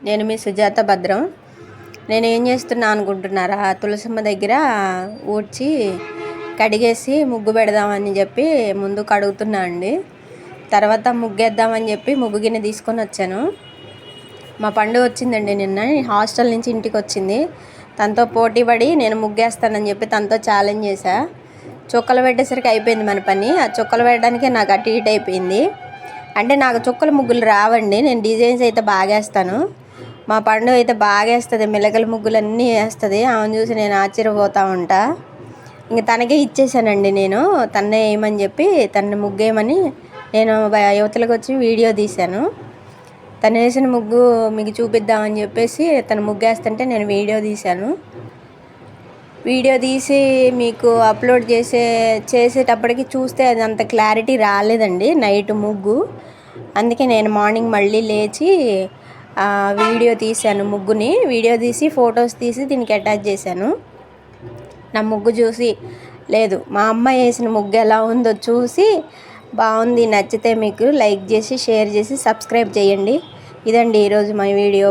నేను మీ సుజాత భద్రం. నేను ఏం చేస్తున్నా అనుకుంటున్నారా? తులసమ్మ దగ్గర ఊడ్చి కడిగేసి ముగ్గు పెడదామని చెప్పి ముందు కడుగుతున్నా అండి. తర్వాత ముగ్గేద్దామని చెప్పి ముగ్గు గిన్నె తీసుకొని వచ్చాను. మా పండుగ వచ్చిందండి నిన్న, హాస్టల్ నుంచి ఇంటికి వచ్చింది. తనతో పోటీ పడి నేను ముగ్గేస్తానని చెప్పి తనతో ఛాలెంజ్ చేశా. చుక్కలు పెట్టేసరికి అయిపోయింది మన పని. ఆ చుక్కలు పెట్టడానికే నాకు అటు ఇటు అయిపోయింది. అంటే నాకు చుక్కల ముగ్గులు రావండి, నేను డిజైన్స్ అయితే బాగా వేస్తాను. మా పండుగ అయితే బాగా వేస్తుంది, మిలకల ముగ్గులన్నీ వేస్తుంది. ఆమెను చూసి నేను ఆశ్చర్యపోతూ ఉంటా. ఇంక తనకే ఇచ్చేసానండి నేను, తన్నే వేయమని చెప్పి తన ముగ్గేయమని నేను యువతలకు వచ్చి వీడియో తీశాను. తను వేసిన ముగ్గు మీకు చూపిద్దామని చెప్పేసి తను ముగ్గేస్తుంటే నేను వీడియో తీశాను. వీడియో తీసి మీకు అప్లోడ్ చేసేటప్పటికి చూస్తే అది అంత క్లారిటీ రాలేదండి, నైట్ ముగ్గు. అందుకే నేను మార్నింగ్ మళ్ళీ లేచి వీడియో తీశాను. ముగ్గుని వీడియో తీసి ఫొటోస్ తీసి దీనికి అటాచ్ చేశాను. నా ముగ్గు చూసి లేదు, మా అమ్మ వేసిన ముగ్గు ఎలా ఉందో చూసి బాగుంది, నచ్చితే మీకు లైక్ చేసి షేర్ చేసి సబ్స్క్రైబ్ చేయండి. ఇదండి ఈరోజు మా వీడియో.